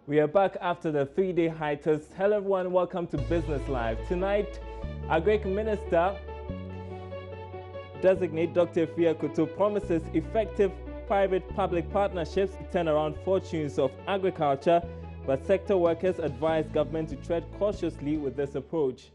We are back after the 3-day hiatus. Hello everyone, welcome to Business Live. Tonight, Agric Minister-designate Dr. Efia Koto promises effective private-public partnerships to turn around fortunes of agriculture, but sector workers advise government to tread cautiously with this approach.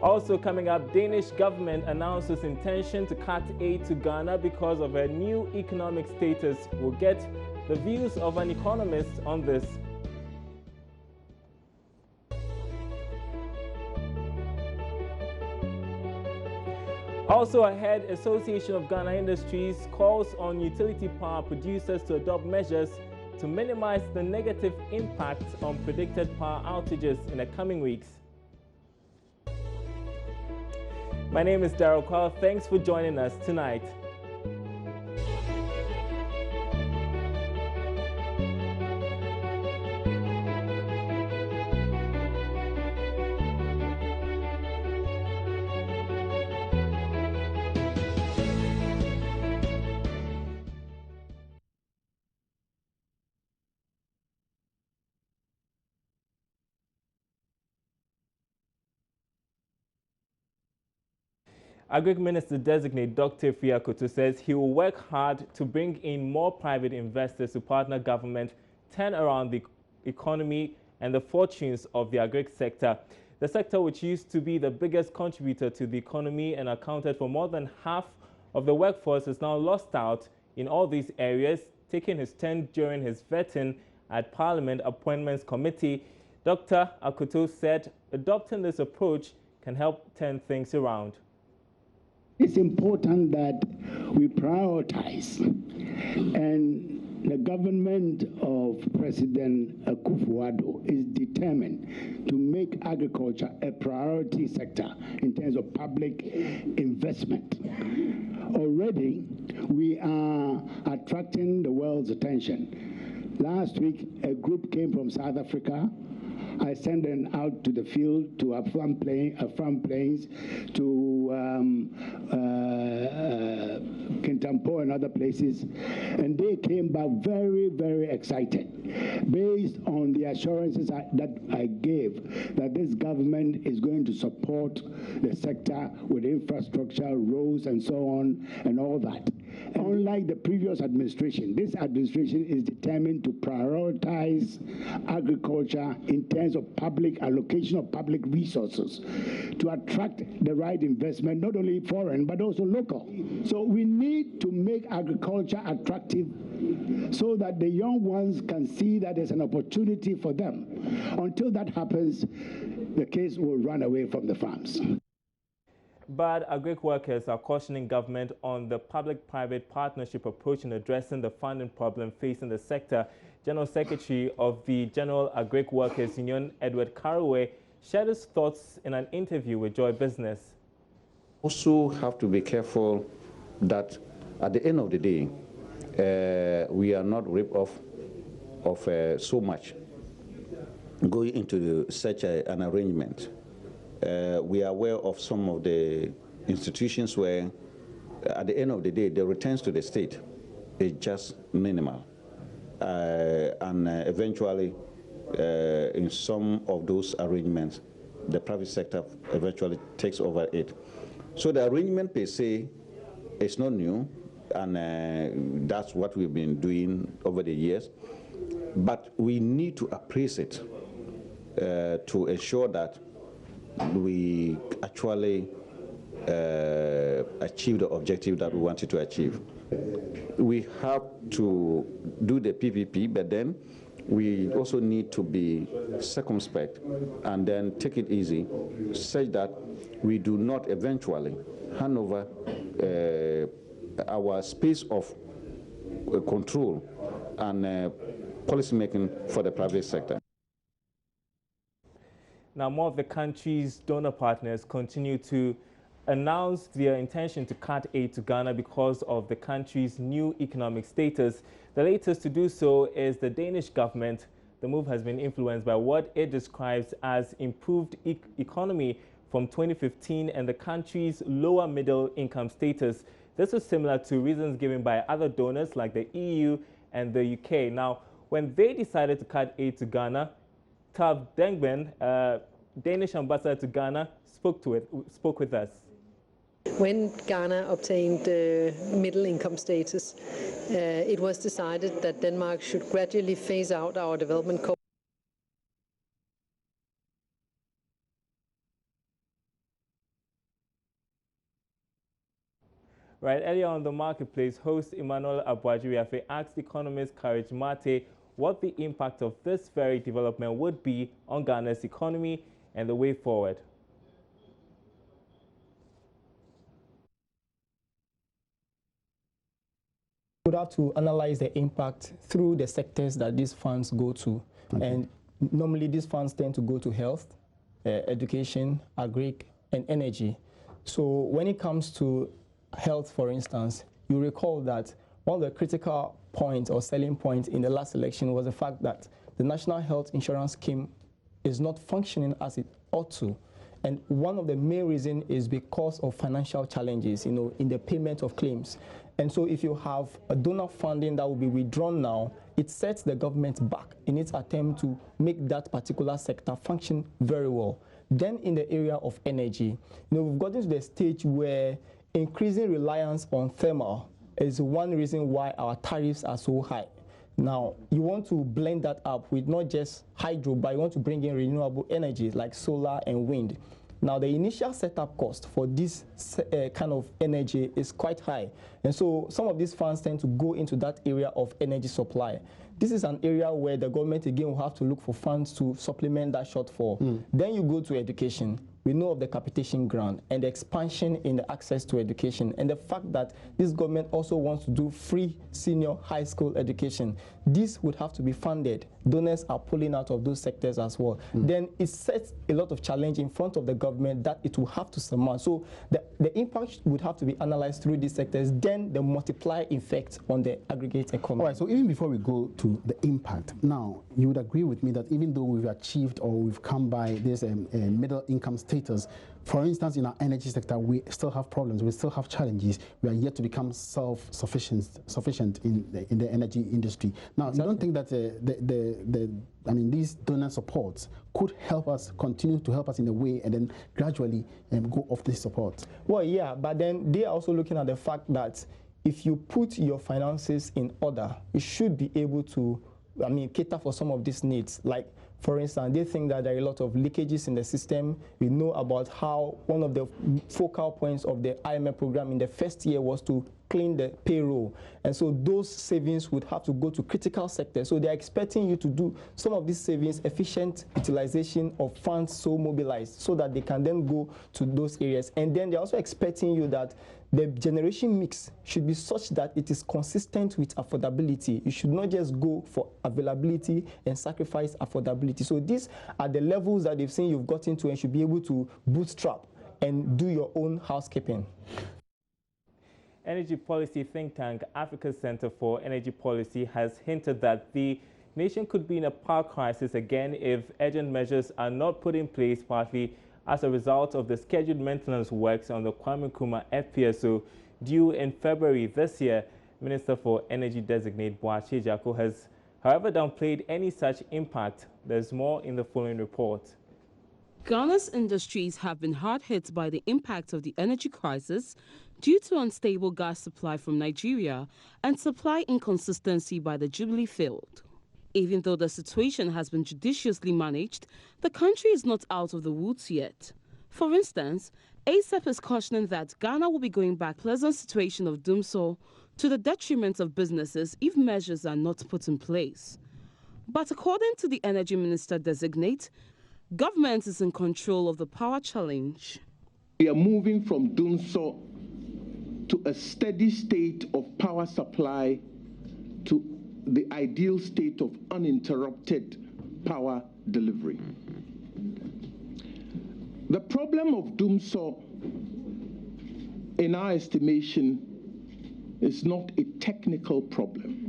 Also coming up, Danish government announces intention to cut aid to Ghana because of a new economic status. We'll get the views of an economist on this. Also ahead, Association of Ghana Industries calls on utility power producers to adopt measures to minimize the negative impact on predicted power outages in the coming weeks. My name is Daryl Kwao. Thanks for joining us tonight. Agric Minister-designate Dr. Efia Koto says he will work hard to bring in more private investors to partner government, turn around the economy and the fortunes of the agric sector. The sector, which used to be the biggest contributor to the economy and accounted for more than half of the workforce, is now lost out in all these areas. Taking his turn during his vetting at Parliament Appointments Committee, Dr. Akoto said adopting this approach can help turn things around. It's important that we prioritize, and the government of President Akufo-Addo is determined to make agriculture a priority sector in terms of public investment. Already, we are attracting the world's attention. Last week, a group came from South Africa. I sent them out to the field to a farm plains to Kintampo and other places, and they came back very, very excited based on the assurances that I gave that this government is going to support the sector with infrastructure, roads, and so on, and all that. Unlike the previous administration, this administration is determined to prioritize agriculture in terms of public allocation of public resources to attract the right investment, not only foreign, but also local. So we need to make agriculture attractive so that the young ones can see that there's an opportunity for them. Until that happens, the kids will run away from the farms. But agric workers are cautioning government on the public-private partnership approach in addressing the funding problem facing the sector. General Secretary of the General Agric Workers Union, Edward Karowe, shared his thoughts in an interview with Joy Business. Also have to be careful that at the end of the day, we are not ripped off of so much going into such an arrangement. We are aware of some of the institutions where, at the end of the day, the returns to the state is just minimal. And eventually, in some of those arrangements, the private sector eventually takes over it. So the arrangement per se is not new, and that's what we've been doing over the years. But we need to appraise it to ensure that we actually achieve the objective that we wanted to achieve. We have to do the PPP, but then we also need to be circumspect and then take it easy, such that we do not eventually hand over our space of control and policy making for the private sector. Now, more of the country's donor partners continue to announce their intention to cut aid to Ghana because of the country's new economic status. The latest to do so is the Danish government. The move has been influenced by what it describes as improved economy from 2015 and the country's lower middle income status. This was similar to reasons given by other donors like the EU and the UK. Now, when they decided to cut aid to Ghana, Tav Dengben, Danish ambassador to Ghana, spoke with us. When Ghana obtained middle income status, it was decided that Denmark should gradually phase out our development co. Right, earlier on the marketplace, host Emmanuel Abuajiriafe asked economist Courage Mate what the impact of this very development would be on Ghana's economy and the way forward. We would have to analyze the impact through the sectors that these funds go to. Okay. And normally these funds tend to go to health, education, agric, and energy. So when it comes to health, for instance, you recall that one of the critical points or selling points in the last election was the fact that the National Health Insurance Scheme is not functioning as it ought to. And one of the main reasons is because of financial challenges, in the payment of claims. And so if you have a donor funding that will be withdrawn now, it sets the government back in its attempt to make that particular sector function very well. Then in the area of energy, we've gotten to the stage where increasing reliance on thermal is one reason why our tariffs are so high. Now, you want to blend that up with not just hydro, but you want to bring in renewable energies like solar and wind. Now, the initial setup cost for this kind of energy is quite high. And so some of these funds tend to go into that area of energy supply. This is an area where the government, again, will have to look for funds to supplement that shortfall. Then you go to education. We know of the capitation grant and the expansion in the access to education and the fact that this government also wants to do free senior high school education. This would have to be funded. Donors are pulling out of those sectors as well. Then it sets a lot of challenge in front of the government that it will have to surmount. So the impact would have to be analyzed through these sectors, then the multiplier effect on the aggregate economy. All right, so even before we go to the impact, now you would agree with me that even though we've achieved or we've come by this middle income status, for instance, in our energy sector, we still have problems, we still have challenges. We are yet to become self-sufficient in the energy industry. Now, exactly. You don't think that these donor supports could help us, continue to help us in a way, and then gradually go off this support? Well, yeah, but then they are also looking at the fact that if you put your finances in order, you should be able to, cater for some of these needs. Like, for instance, they think that there are a lot of leakages in the system. We know about how one of the focal points of the IMF program in the first year was to clean the payroll. And so those savings would have to go to critical sectors. So they're expecting you to do some of these savings, efficient utilization of funds so mobilized so that they can then go to those areas. And then they're also expecting you that the generation mix should be such that it is consistent with affordability. You should not just go for availability and sacrifice affordability. So these are the levels that they've seen you've gotten to and should be able to bootstrap and do your own housekeeping. Energy policy think tank Africa Center for Energy Policy has hinted that the nation could be in a power crisis again if urgent measures are not put in place, partly as a result of the scheduled maintenance works on the Kwame Nkrumah FPSO due in February this year. Minister for Energy-designate Boakye Jako has, however, downplayed any such impact. There's more in the following report. Ghana's industries have been hard hit by the impact of the energy crisis due to unstable gas supply from Nigeria and supply inconsistency by the Jubilee field. Even though the situation has been judiciously managed, the country is not out of the woods yet. For instance, ASEP is cautioning that Ghana will be going back to a pleasant situation of doomsday to the detriment of businesses if measures are not put in place. But according to the Energy Minister-designate, government is in control of the power challenge. We are moving from doomsday to a steady state of power supply to the ideal state of uninterrupted power delivery. The problem of doomsday, in our estimation, is not a technical problem.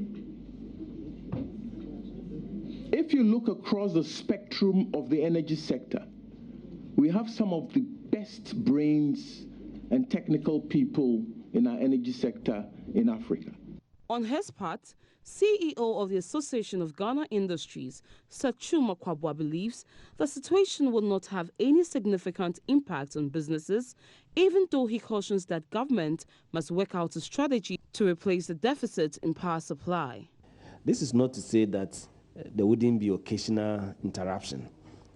If you look across the spectrum of the energy sector, we have some of the best brains and technical people in our energy sector in Africa. On his part, CEO of the Association of Ghana Industries, Sachuma Kwabwa, believes the situation will not have any significant impact on businesses, even though he cautions that government must work out a strategy to replace the deficit in power supply. This is not to say that there wouldn't be occasional interruption,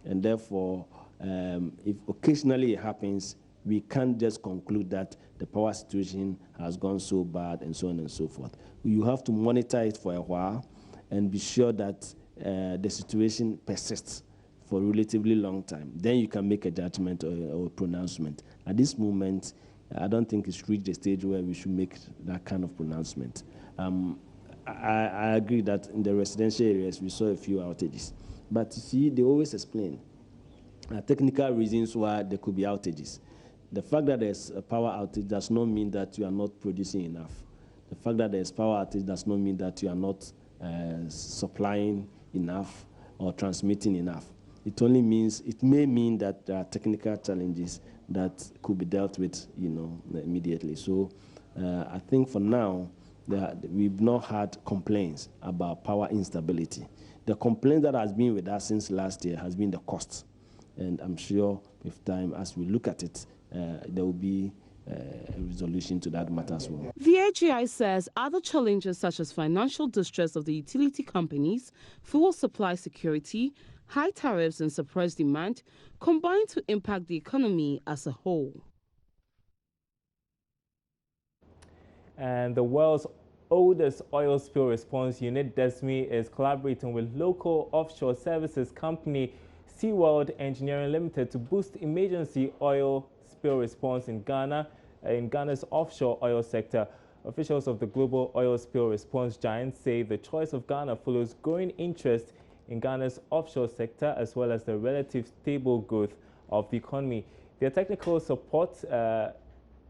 and therefore, if occasionally it happens, we can't just conclude that the power situation has gone so bad and so on and so forth. You have to monitor it for a while and be sure that the situation persists for a relatively long time. Then you can make a judgment or a pronouncement. At this moment, I don't think it's reached the stage where we should make that kind of pronouncement. I agree that in the residential areas, we saw a few outages. But you see, they always explain technical reasons why there could be outages. The fact that there's a power outage does not mean that you are not producing enough. The fact that there's power outage does not mean that you are not supplying enough or transmitting enough. It only means, it may mean that there are technical challenges that could be dealt with, immediately. So I think for now, we've not had complaints about power instability. The complaint that has been with us since last year has been the cost. And I'm sure with time, as we look at it, there will be a resolution to that matter as well. The AGI says other challenges such as financial distress of the utility companies, fuel supply security, high tariffs and suppressed demand combine to impact the economy as a whole. And the world's oldest oil spill response unit, DESME, is collaborating with local offshore services company SeaWorld Engineering Limited to boost emergency oil spill response in Ghana's offshore oil sector. Officials of the global oil spill response giant say the choice of Ghana follows growing interest in Ghana's offshore sector as well as the relative stable growth of the economy. Their technical support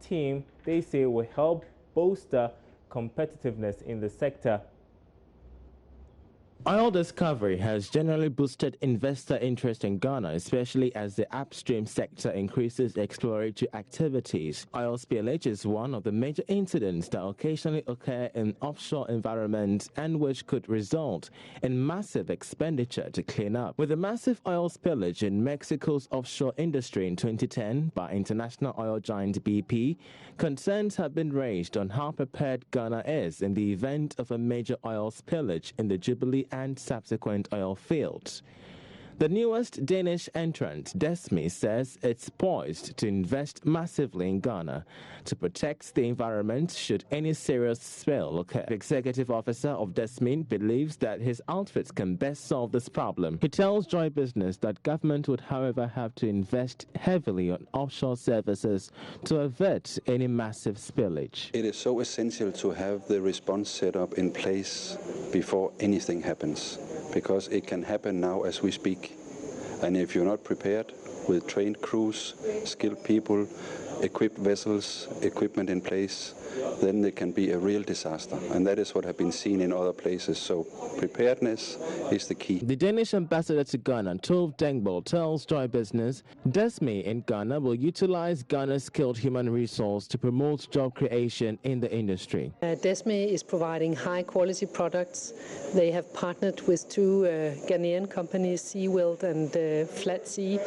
team, they say, will help bolster competitiveness in the sector. Oil discovery has generally boosted investor interest in Ghana, especially as the upstream sector increases exploratory activities. Oil spillage is one of the major incidents that occasionally occur in offshore environments and which could result in massive expenditure to clean up. With the massive oil spillage in Mexico's offshore industry in 2010 by international oil giant BP, concerns have been raised on how prepared Ghana is in the event of a major oil spillage in the Jubilee and subsequent oil fields. The newest Danish entrant, DESME, says it's poised to invest massively in Ghana to protect the environment should any serious spill occur. The executive officer of DESME believes that his outfits can best solve this problem. He tells Joy Business that government would, however, have to invest heavily on offshore services to avert any massive spillage. It is so essential to have the response set up in place before anything happens, because it can happen now as we speak. And if you're not prepared with trained crews, skilled people, equipped vessels, equipment in place, then there can be a real disaster. And that is what has been seen in other places. So preparedness is the key. The Danish ambassador to Ghana, Tove Dengbol, tells Joy Business DESME in Ghana will utilize Ghana's skilled human resource to promote job creation in the industry. DESME is providing high-quality products. They have partnered with two Ghanaian companies, SeaWorld and Flat Sea,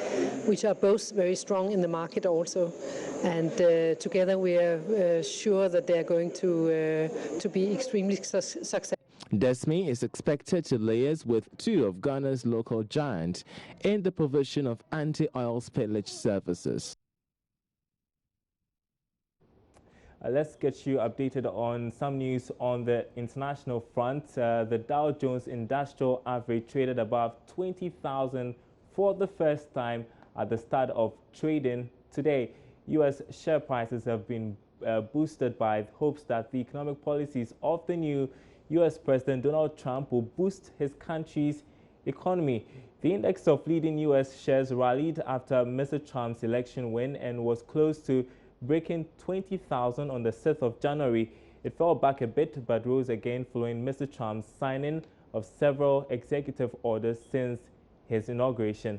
which are both very strong in the market also. And together we are sure that they are going to be extremely successful. DESME is expected to liaise with two of Ghana's local giants in the provision of anti-oil spillage services. Let's get you updated on some news on the international front. The Dow Jones Industrial Average traded above 20,000 for the first time at the start of trading today. U.S. share prices have been boosted by hopes that the economic policies of the new U.S. President Donald Trump will boost his country's economy. The index of leading U.S. shares rallied after Mr. Trump's election win and was close to breaking 20,000 on the 6th of January. It fell back a bit but rose again following Mr. Trump's signing of several executive orders since his inauguration.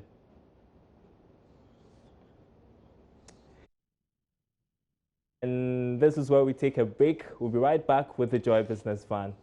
And this is where we take a break. We'll be right back with the Joy Business Van.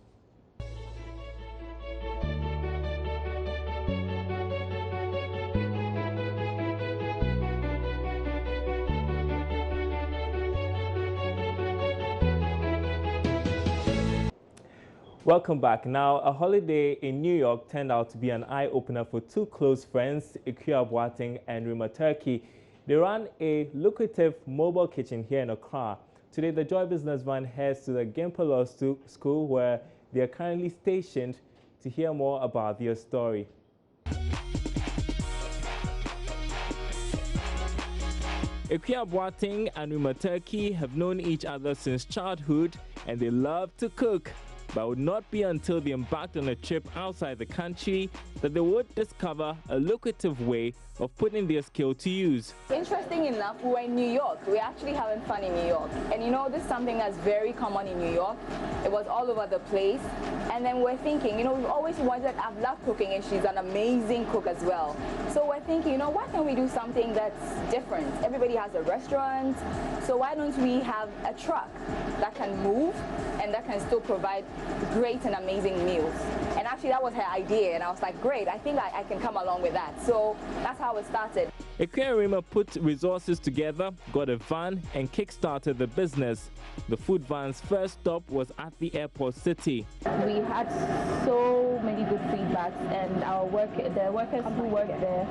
Welcome back. Now, a holiday in New York turned out to be an eye-opener for two close friends, Agric and Rima Turkey. They run a lucrative mobile kitchen here in Accra. Today, the Joy Business Van heads to the Gimpo Law School, where they are currently stationed, to hear more about their story. Agric and Rima Turkey have known each other since childhood, and they love to cook. But it would not be until they embarked on a trip outside the country that they would discover a lucrative way of putting their skill to use. Interesting enough, we were in New York. We're actually having fun in New York. And you know, this is something that's very common in New York. It was all over the place. And then we're thinking, you know, we've always wanted, I've loved cooking, and she's an amazing cook as well. So we're thinking, you know, why can't we do something that's different? Everybody has a restaurant, so why don't we have a truck that can move and that can still provide great and amazing meals? And actually that was her idea, and I was like, great, I think I can come along with that. So that's how it started. Rima put resources together, got a van, and kick-started the business. The food van's first stop was at the airport city. We had so many good feedbacks, and the workers who work there,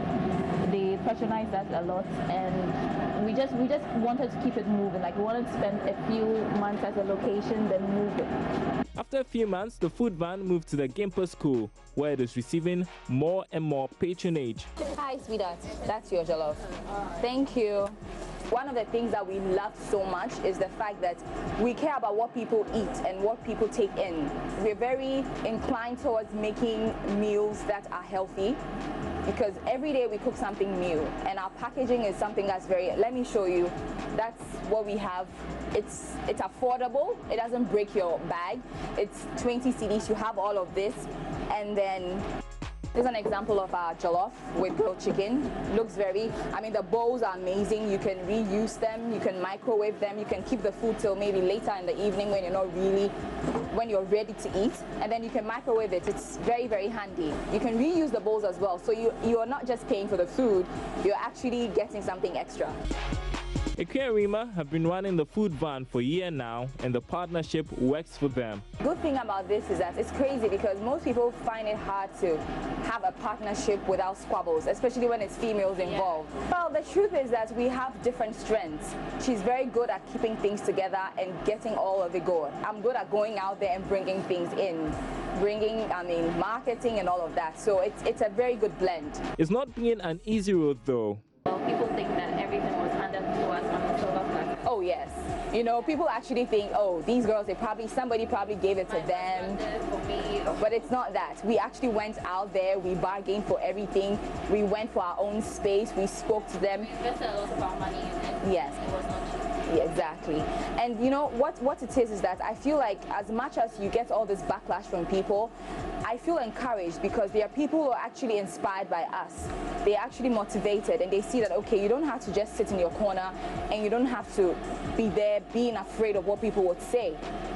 they patronized us a lot, and we just wanted to keep it moving. Like, we wanted to spend a few months at a location, then move it. After a few months, the food van moved to the Gimpo School, where it is receiving more and more patronage. Hi, sweetheart. That's your jollof. Thank you. One of the things that we love so much is the fact that we care about what people eat and what people take in. We're very inclined towards making meals that are healthy, because every day we cook something new, and our packaging is something that's very, let me show you, that's what we have. It's affordable, it doesn't break your bag, it's 20 cedis, you have all of this, and then here's an example of our jollof with grilled chicken. Looks very, I mean, the bowls are amazing. You can reuse them, you can microwave them, you can keep the food till maybe later in the evening when you're ready to eat, and then you can microwave it. It's very, very handy. You can reuse the bowls as well, so you are not just paying for the food, you're actually getting something extra. Rima have been running the food van for a year now, and the partnership works for them. Good thing about this is that it's crazy, because most people find it hard to have a partnership without squabbles, especially when it's females involved. Yeah. Well, the truth is that we have different strengths. She's very good at keeping things together and getting all of it going. I'm good at going out there and bringing things in, marketing and all of that. So it's a very good blend. It's not been an easy road though. Well, people think that everything was handed to us on the silver platter. Oh yes. You know, people actually think, oh, these girls, somebody probably gave it to them. But it's not that. We actually went out there, we bargained for everything. We went for our own space, we spoke to them. We invested a lot of our money in it. Yes. It was not cheap. Yeah, exactly. And you know, what it is that I feel like as much as you get all this backlash from people, I feel encouraged, because there are people who are actually inspired by us. They're actually motivated, and they see that, okay, you don't have to just sit in your corner, and you don't have to be there being afraid of what people would say.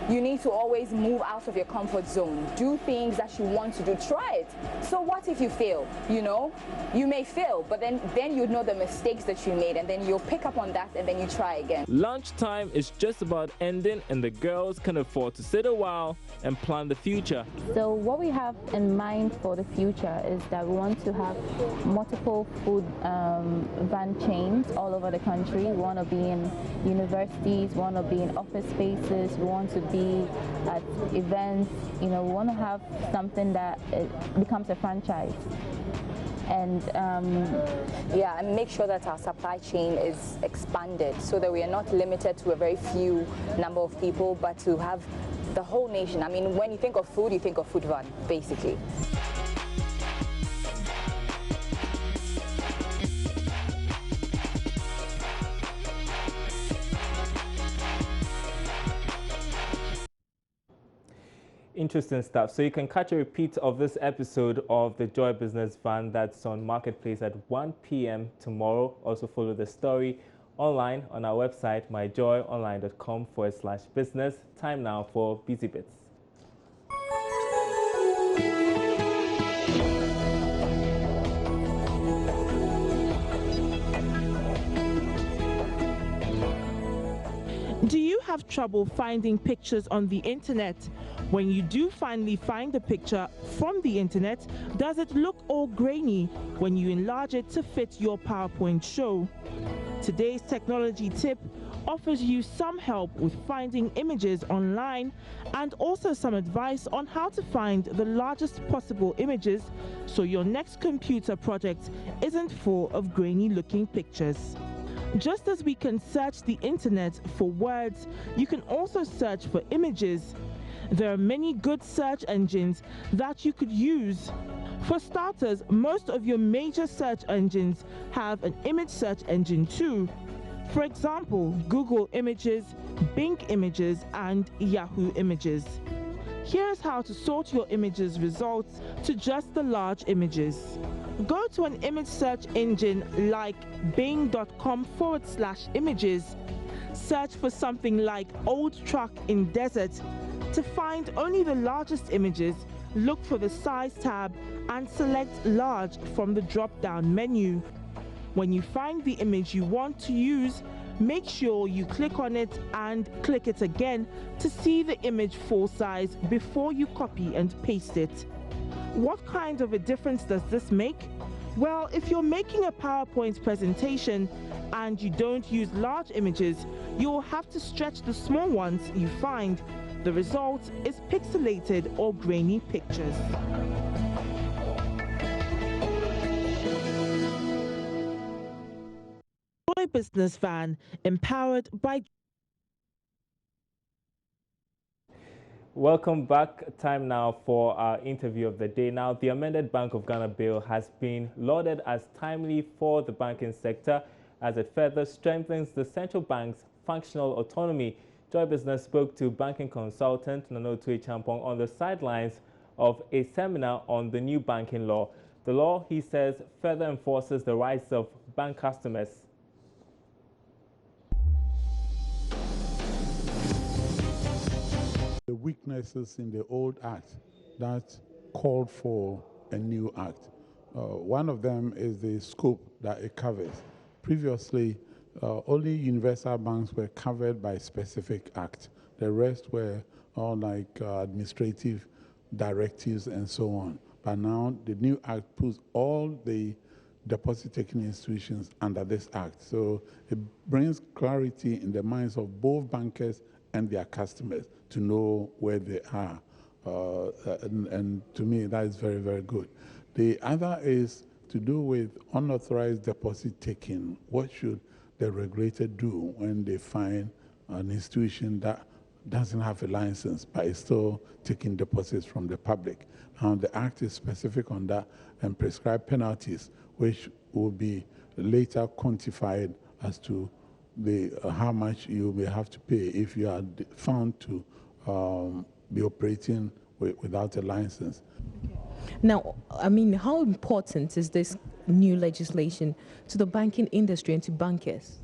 You need to always move out of your comfort zone. Do things that you want to do. Try it. So what if you fail? You know, you may fail, but then you know the mistakes that you made, and then you'll pick up on that, and then you try again. Lunchtime is just about ending, and the girls can afford to sit a while and plan the future. So what we have in mind for the future is that we want to have multiple food van chains all over the country. We want to be in universities, we want to be in office spaces, we want to be at events. You know, we want to have something that becomes a franchise. And and make sure that our supply chain is expanded, so that we are not limited to a very few number of people, but to have the whole nation. I mean, when you think of food, you think of food van, basically. Interesting stuff. So you can catch a repeat of this episode of the Joy Business Van that's on Marketplace at 1 p.m. tomorrow. Also follow the story online on our website, myjoyonline.com/business. Time now for Busy Bits. Do you have trouble finding pictures on the internet? When you do finally find a picture from the internet, does it look all grainy when you enlarge it to fit your PowerPoint show? Today's technology tip offers you some help with finding images online and also some advice on how to find the largest possible images so your next computer project isn't full of grainy looking pictures. Just as we can search the internet for words, you can also search for images. There are many good search engines that you could use. For starters, most of your major search engines have an image search engine too. For example, Google Images, Bing Images, and Yahoo Images. Here's how to sort your images results to just the large images. Go to an image search engine like bing.com/images. Search for something like old truck in desert. To find only the largest images, look for the size tab and select large from the drop-down menu. When you find the image you want to use, make sure you click on it and click it again to see the image full size before you copy and paste it. What kind of a difference does this make? Well, if you're making a PowerPoint presentation and you don't use large images, you'll have to stretch the small ones you find. The result is pixelated or grainy pictures. Business van, empowered by. Welcome back. Time now for our interview of the day. Now, the amended Bank of Ghana bill has been lauded as timely for the banking sector as it further strengthens the central bank's functional autonomy. Joy Business spoke to banking consultant Nanotue Champong on the sidelines of a seminar on the new banking law. The law, he says, further enforces the rights of bank customers. The weaknesses in the old act that called for a new act. One of them is the scope that it covers. Previously, only universal banks were covered by specific act. The rest were all like administrative directives and so on. But now the new act puts all the deposit-taking institutions under this act. So it brings clarity in the minds of both bankers and their customers to know where they are. And to me, that is very, very good. The other is to do with unauthorized deposit taking. What should the regulator do when they find an institution that doesn't have a license but is still taking deposits from the public? The Act is specific on that and prescribe penalties, which will be later quantified as to how much you may have to pay if you are found to be operating without a license. Okay. Now, I mean, how important is this new legislation to the banking industry and to bankers?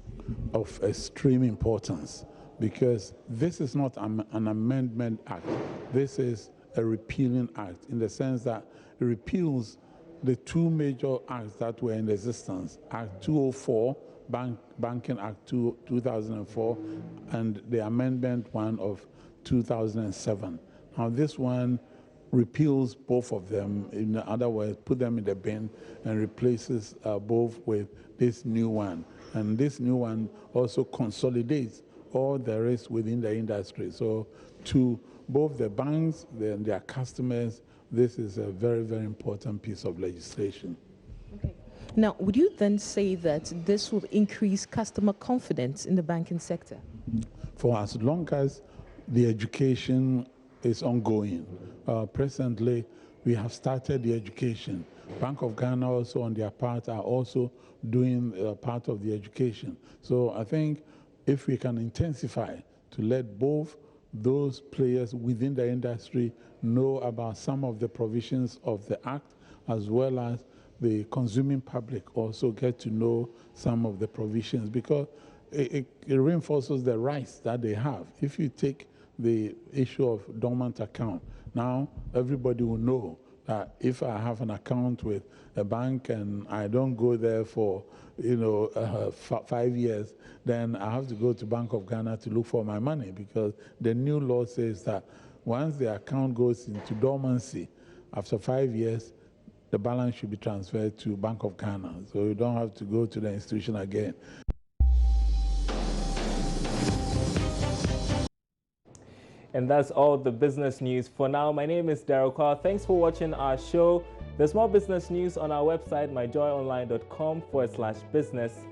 Of extreme importance, because this is not an amendment act. This is a repealing act in the sense that it repeals the two major acts that were in existence, Act 204, Banking Act 2004, and the Amendment 1 of 2007. Now this one repeals both of them, in other words, put them in the bin and replaces both with this new one. And this new one also consolidates all there is within the industry. So to both the banks and their customers, this is a very, very important piece of legislation. Okay. Now, would you then say that this will increase customer confidence in the banking sector? For as long as the education is ongoing. Presently, we have started the education. Bank of Ghana also on their part are also doing part of the education. So I think if we can intensify to let both those players within the industry know about some of the provisions of the Act, as well as the consuming public also get to know some of the provisions, because it reinforces the rights that they have. If you take the issue of dormant account, now everybody will know that if I have an account with a bank and I don't go there for 5 years, then I have to go to Bank of Ghana to look for my money, because the new law says that once the account goes into dormancy, after 5 years, the balance should be transferred to Bank of Ghana. So you don't have to go to the institution again. And that's all the business news for now. My name is Daryl Carr. Thanks for watching our show. There's more business news on our website, myjoyonline.com/business.